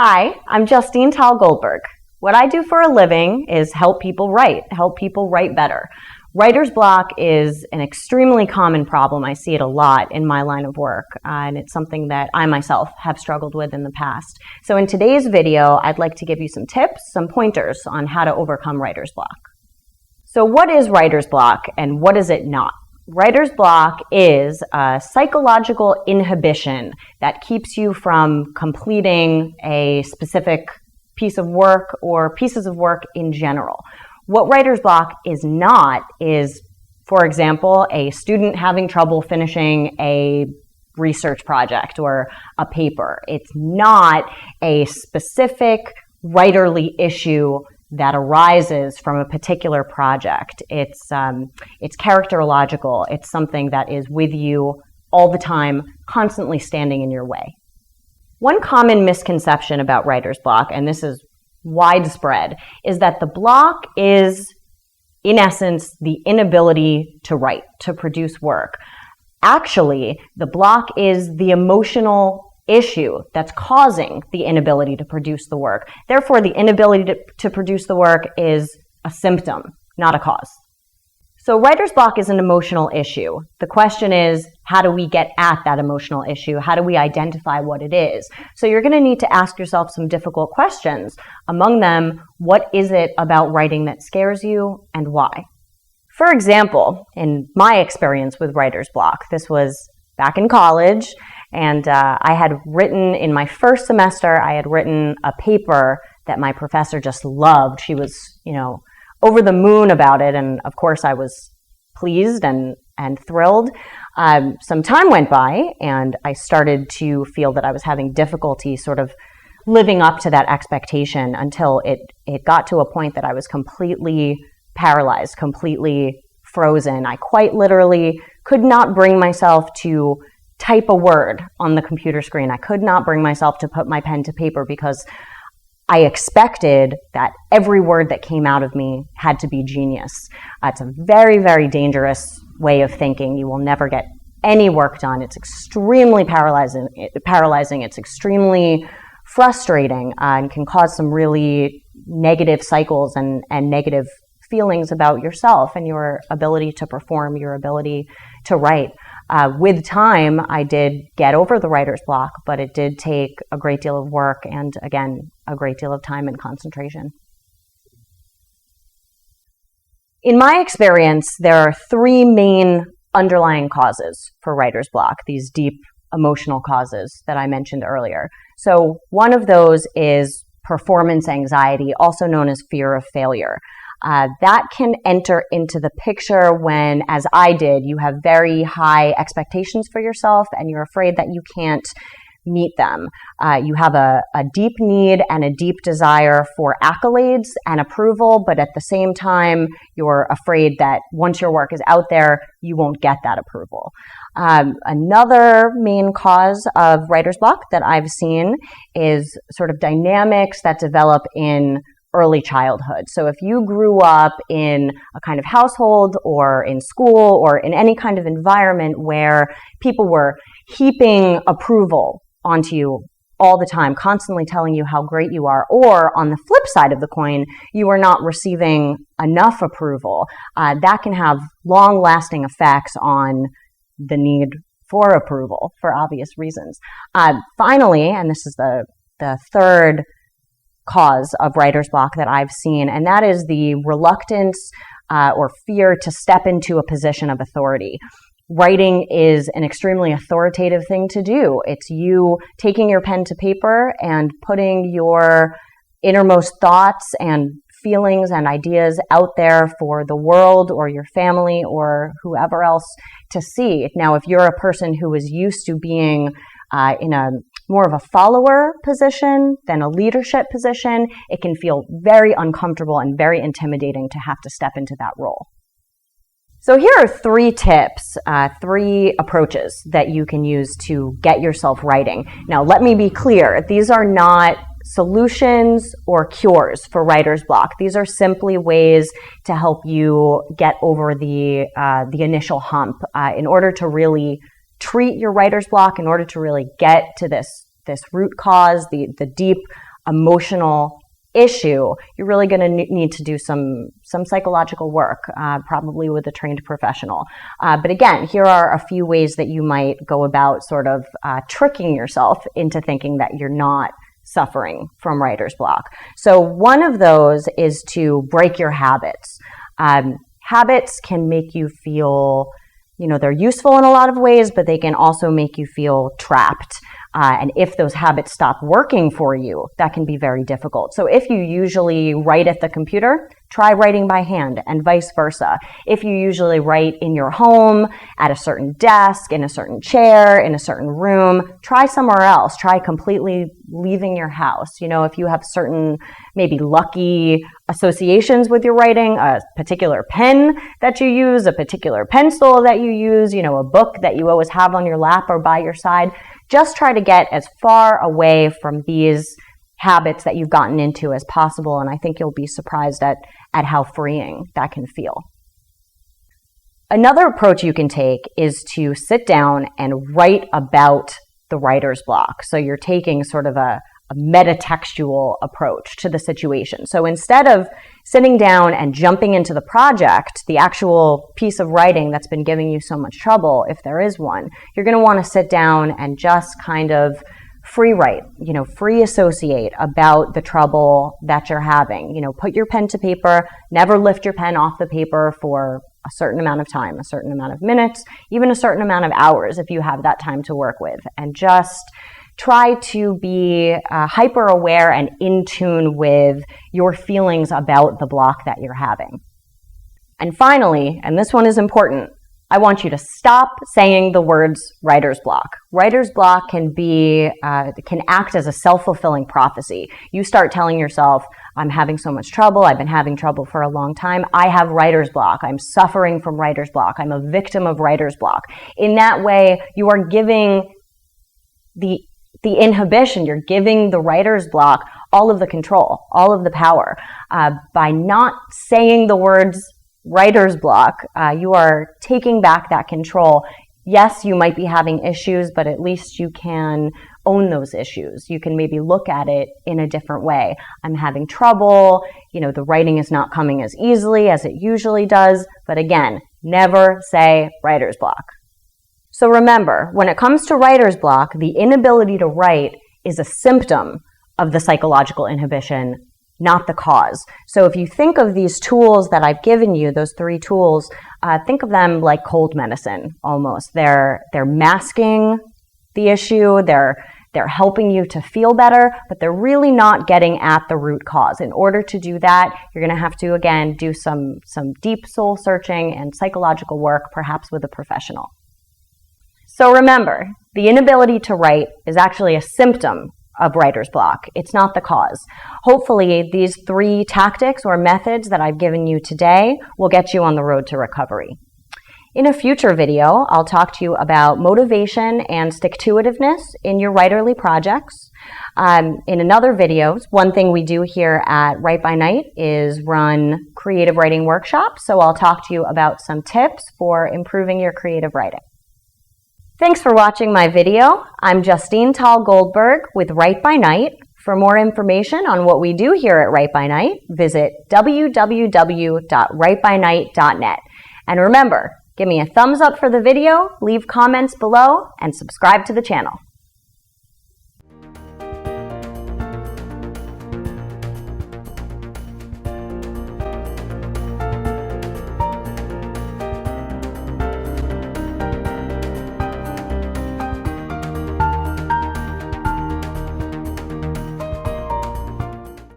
Hi, I'm Justine Tal Goldberg. What I do for a living is help people write better. Writer's block is an extremely common problem. I see it a lot in my line of work, and it's something that I myself have struggled with in the past. So in today's video, I'd like to give you some tips, some pointers on how to overcome writer's block. So what is writer's block and what is it not? Writer's block is a psychological inhibition that keeps you from completing a specific piece of work or pieces of work in general. What writer's block is not is, for example, a student having trouble finishing a research project or a paper. It's not a specific writerly issue that arises from a particular project. It's characterological. It's something that is with you all the time, constantly standing in your way. One common misconception about writer's block, and this is widespread, is that the block is, in essence, the inability to write, to produce work. Actually, the block is the emotional issue that's causing the inability to produce the work. Therefore, the inability to produce the work is a symptom, not a cause. So writer's block is an emotional issue. The question is, how do we get at that emotional issue? How do we identify what it is? So you're going to need to ask yourself some difficult questions. Among them, what is it about writing that scares you and why? For example, in my experience with writer's block, this was back in college, and I had written, in my first semester, I had written a paper that my professor just loved. She was, over the moon about it, and of course I was pleased and thrilled. Some time went by, and I started to feel that I was having difficulty sort of living up to that expectation until it got to a point that I was completely paralyzed, completely frozen. I quite literally could not bring myself to type a word on the computer screen. I could not bring myself to put my pen to paper because I expected that every word that came out of me had to be genius. It's a very, very dangerous way of thinking. You will never get any work done. It's extremely paralyzing. It's extremely frustrating and can cause some really negative cycles and negative feelings about yourself and your ability to perform, your ability to write. With time, I did get over the writer's block, but it did take a great deal of work and, again, a great deal of time and concentration. In my experience, there are three main underlying causes for writer's block, these deep emotional causes that I mentioned earlier. So one of those is performance anxiety, also known as fear of failure. That can enter into the picture when, as I did, you have very high expectations for yourself and you're afraid that you can't meet them. You have a deep need and a deep desire for accolades and approval, but at the same time, you're afraid that once your work is out there, you won't get that approval. Another main cause of writer's block that I've seen is sort of dynamics that develop in early childhood. So if you grew up in a kind of household or in school or in any kind of environment where people were heaping approval onto you all the time, constantly telling you how great you are, or on the flip side of the coin, you are not receiving enough approval, that can have long-lasting effects on the need for approval for obvious reasons. Finally, and this is the third cause of writer's block that I've seen, and that is the reluctance or fear to step into a position of authority. Writing is an extremely authoritative thing to do. It's you taking your pen to paper and putting your innermost thoughts and feelings and ideas out there for the world or your family or whoever else to see. Now, if you're a person who is used to being in a more of a follower position than a leadership position, it can feel very uncomfortable and very intimidating to have to step into that role. So here are three tips, three approaches that you can use to get yourself writing. Now, let me be clear. These are not solutions or cures for writer's block. These are simply ways to help you get over the initial hump in order to really treat your writer's block, in order to really get to this root cause, the deep emotional issue, you're really going to need to do some psychological work, probably with a trained professional. But again, here are a few ways that you might go about sort of tricking yourself into thinking that you're not suffering from writer's block. So one of those is to break your habits. Habits can make you feel, they're useful in a lot of ways, but they can also make you feel trapped. And if those habits stop working for you, that can be very difficult. So if you usually write at the computer, try writing by hand, and vice versa. If you usually write in your home, at a certain desk, in a certain chair, in a certain room, try somewhere else. Try completely leaving your house. If you have certain maybe lucky associations with your writing, a particular pen that you use, a particular pencil that you use, a book that you always have on your lap or by your side, just try to get as far away from these habits that you've gotten into as possible, and I think you'll be surprised at how freeing that can feel. Another approach you can take is to sit down and write about the writer's block. So you're taking sort of a metatextual approach to the situation. So instead of sitting down and jumping into the project, the actual piece of writing that's been giving you so much trouble, if there is one, you're going to want to sit down and just kind of free write, free associate about the trouble that you're having. Put your pen to paper, never lift your pen off the paper for a certain amount of time, a certain amount of minutes, even a certain amount of hours if you have that time to work with, and just try to be hyper aware and in tune with your feelings about the block that you're having. And finally, and this one is important, I want you to stop saying the words writer's block. Writer's block can act as a self-fulfilling prophecy. You start telling yourself, I'm having so much trouble, I've been having trouble for a long time, I have writer's block, I'm suffering from writer's block, I'm a victim of writer's block. In that way, you are giving the inhibition, you're giving the writer's block all of the control, all of the power. By not saying the words writer's block, you are taking back that control. Yes, you might be having issues, but at least you can own those issues. You can maybe look at it in a different way. I'm having trouble, the writing is not coming as easily as it usually does, but again, never say writer's block. So remember, when it comes to writer's block, the inability to write is a symptom of the psychological inhibition, not the cause. So if you think of these tools that I've given you, those 3 tools, think of them like cold medicine almost. They're masking the issue, they're helping you to feel better, but they're really not getting at the root cause. In order to do that, you're going to have to, again, do some deep soul searching and psychological work, perhaps with a professional. So remember, the inability to write is actually a symptom of writer's block. It's not the cause. Hopefully, these 3 tactics or methods that I've given you today will get you on the road to recovery. In a future video, I'll talk to you about motivation and stick-to-itiveness in your writerly projects. In another video, one thing we do here at WriteByNight is run creative writing workshops, so I'll talk to you about some tips for improving your creative writing. Thanks for watching my video. I'm Justine Tal Goldberg with WriteByNight. For more information on what we do here at WriteByNight, visit www.writebynight.net. And remember, give me a thumbs up for the video, leave comments below, and subscribe to the channel.